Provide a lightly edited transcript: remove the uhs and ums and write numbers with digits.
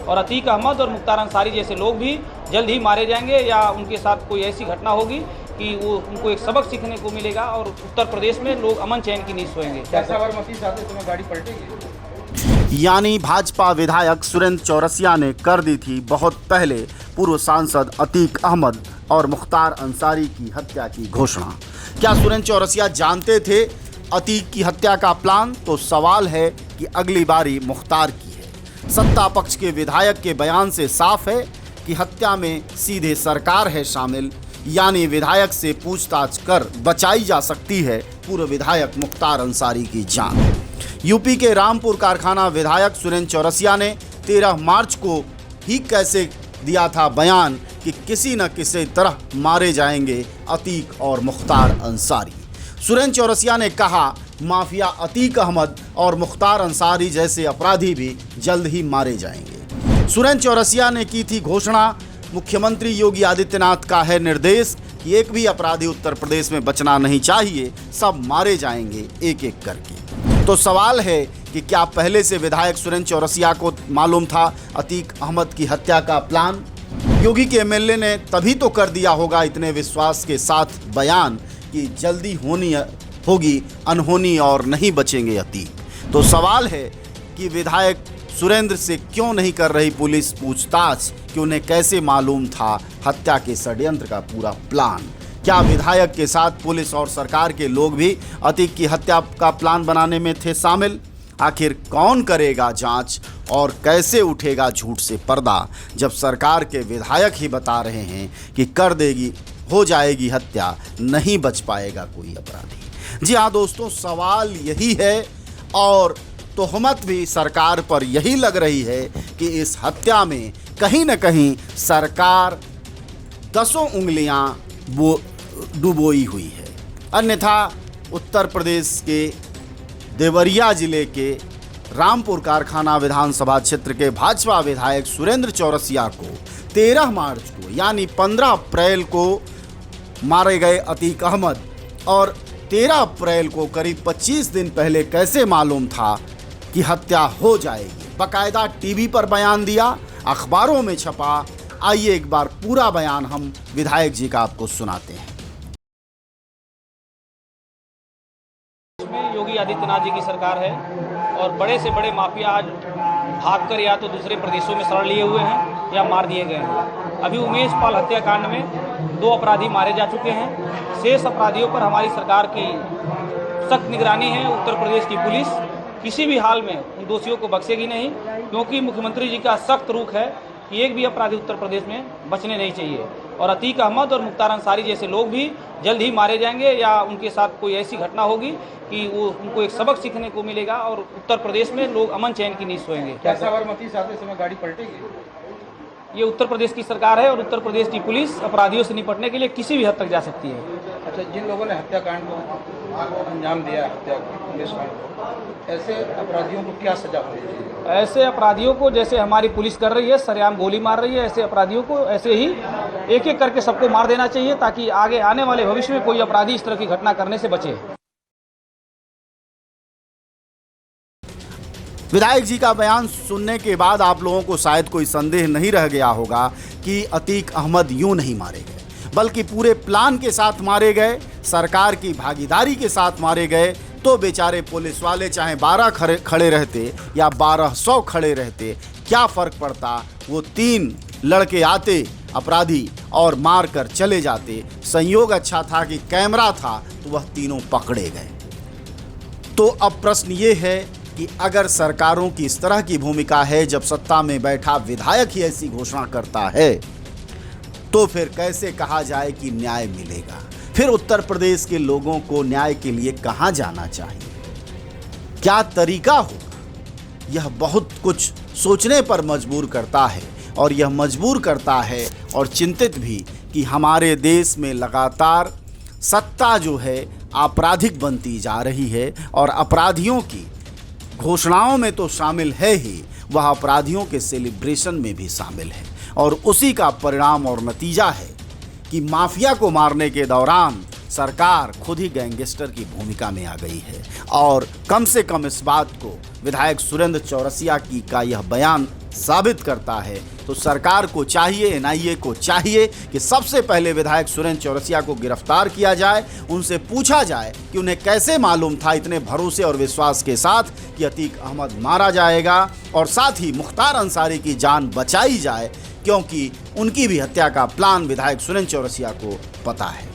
और अतीक अहमद और मुख्तार अंसारी जैसे लोग भी जल्द ही मारे जाएंगे या उनके साथ कोई ऐसी घटना होगी कि वो उनको एक सबक सीखने को मिलेगा और उत्तर प्रदेश में लोग अमन चैन की नींद सोएंगे। गाड़ी पलटेगी। यानी भाजपा विधायक सुरेंद्र चौरसिया ने कर दी थी बहुत पहले पूर्व सांसद अतीक अहमद और मुख्तार अंसारी की हत्या की घोषणा। क्या सुरेंद्र चौरसिया जानते थे अतीक की हत्या का प्लान? तो सवाल है कि अगली बारी मुख्तार की है। सत्ता पक्ष के विधायक के बयान से साफ है कि हत्या में सीधे सरकार है शामिल, यानी विधायक से पूछताछ कर बचाई जा सकती है पूर्व विधायक मुख्तार अंसारी की जान। यूपी के रामपुर कारखाना विधायक सुरेंद्र चौरसिया ने 13 मार्च को ही कैसे दिया था बयान कि किसी न किसी तरह मारे जाएंगे अतीक और मुख्तार अंसारी। सुरेंद्र चौरसिया ने कहा माफिया अतीक अहमद और मुख्तार अंसारी जैसे अपराधी भी जल्द ही मारे जाएंगे। सुरेंद्र चौरसिया ने की थी घोषणा। मुख्यमंत्री योगी आदित्यनाथ का है निर्देश कि एक भी अपराधी उत्तर प्रदेश में बचना नहीं चाहिए, सब मारे जाएंगे एक एक करके। तो सवाल है कि क्या पहले से विधायक सुरेंद्र चौरसिया को मालूम था अतीक अहमद की हत्या का प्लान? योगी के एमएलए ने तभी तो कर दिया होगा इतने विश्वास के साथ बयान कि जल्दी होगी अनहोनी और नहीं बचेंगे अतीक। तो सवाल है कि विधायक सुरेंद्र से क्यों नहीं कर रही पुलिस पूछताछ कि उन्हें कैसे मालूम था हत्या के षड्यंत्र का पूरा प्लान? क्या विधायक के साथ पुलिस और सरकार के लोग भी अतीक की हत्या का प्लान बनाने में थे शामिल? आखिर कौन करेगा जांच और कैसे उठेगा झूठ से पर्दा जब सरकार के विधायक ही बता रहे हैं कि कर देगी, हो जाएगी हत्या, नहीं बच पाएगा कोई अपराधी। जी हाँ दोस्तों, सवाल यही है और तोहमत भी सरकार पर यही लग रही है कि इस हत्या में कहीं न कहीं सरकार 10 उंगलियां डुबोई हुई है। अन्यथा उत्तर प्रदेश के देवरिया जिले के रामपुर कारखाना विधानसभा क्षेत्र के भाजपा विधायक सुरेंद्र चौरसिया को 13 मार्च को यानी 15 अप्रैल को मारे गए अतीक अहमद और 13 अप्रैल को करीब 25 दिन पहले कैसे मालूम था कि हत्या हो जाएगी? बाकायदा टीवी पर बयान दिया, अखबारों में छपा। आइए एक बार पूरा बयान हम विधायक जी का आपको सुनाते हैं। योगी आदित्यनाथ जी की सरकार है और बड़े से बड़े माफिया आज भागकर या तो दूसरे प्रदेशों में शरण लिए हुए हैं या मार दिए गए हैं। अभी उमेश पाल हत्याकांड में 2 अपराधी मारे जा चुके हैं। शेष अपराधियों पर हमारी सरकार की सख्त निगरानी है। उत्तर प्रदेश की पुलिस किसी भी हाल में उन दोषियों को बख्शेगी नहीं, क्योंकि मुख्यमंत्री जी का सख्त रुख है कि एक भी अपराधी उत्तर प्रदेश में बचने नहीं चाहिए। और अतीक अहमद और मुख्तार अंसारी जैसे लोग भी जल्द ही मारे जाएंगे या उनके साथ कोई ऐसी घटना होगी कि वो उनको एक सबक सीखने को मिलेगा और उत्तर प्रदेश में लोग अमन चैन की नींद सोएंगे। क्या साबरमती जाते समय गाड़ी पलटेगी? ये उत्तर प्रदेश की सरकार है और उत्तर प्रदेश की पुलिस अपराधियों से निपटने के लिए किसी भी हद तक जा सकती है। अच्छा, जिन लोगों ने हत्याकांड को अंजाम दिया, हत्या पुलिस को, ऐसे अपराधियों को क्या सजा होनी चाहिए? ऐसे अपराधियों को जैसे हमारी पुलिस कर रही है, सरेआम गोली मार रही है, ऐसे अपराधियों को ऐसे ही एक एक करके सबको मार देना चाहिए ताकि आगे आने वाले भविष्य में कोई अपराधी इस तरह की घटना करने से बचे। विधायक जी का बयान सुनने के बाद आप लोगों को शायद कोई संदेह नहीं रह गया होगा कि अतीक अहमद यूं नहीं मारे गए, बल्कि पूरे प्लान के साथ मारे गए, सरकार की भागीदारी के साथ मारे गए। तो बेचारे पुलिस वाले चाहे 12 खड़े रहते या 1200 खड़े रहते, क्या फ़र्क पड़ता? वो 3 लड़के आते अपराधी और मार कर चले जाते। संयोग अच्छा था कि कैमरा था तो वह तीनों पकड़े गए। तो अब प्रश्न ये है कि अगर सरकारों की इस तरह की भूमिका है, जब सत्ता में बैठा विधायक ही ऐसी घोषणा करता है, तो फिर कैसे कहा जाए कि न्याय मिलेगा? फिर उत्तर प्रदेश के लोगों को न्याय के लिए कहां जाना चाहिए? क्या तरीका होगा? यह बहुत कुछ सोचने पर मजबूर करता है और यह मजबूर करता है और चिंतित भी कि हमारे देश में लगातार सत्ता जो है आपराधिक बनती जा रही है और अपराधियों की घोषणाओं में तो शामिल है ही, वह अपराधियों के सेलिब्रेशन में भी शामिल है। और उसी का परिणाम और नतीजा है कि माफिया को मारने के दौरान सरकार खुद ही गैंगस्टर की भूमिका में आ गई है। और कम से कम इस बात को विधायक सुरेंद्र चौरसिया का यह बयान साबित करता है। तो सरकार को चाहिए, एनआईए को चाहिए कि सबसे पहले विधायक सुरेंद्र चौरसिया को गिरफ्तार किया जाए, उनसे पूछा जाए कि उन्हें कैसे मालूम था इतने भरोसे और विश्वास के साथ कि अतीक अहमद मारा जाएगा, और साथ ही मुख्तार अंसारी की जान बचाई जाए, क्योंकि उनकी भी हत्या का प्लान विधायक सुरेंद्र चौरसिया को पता है।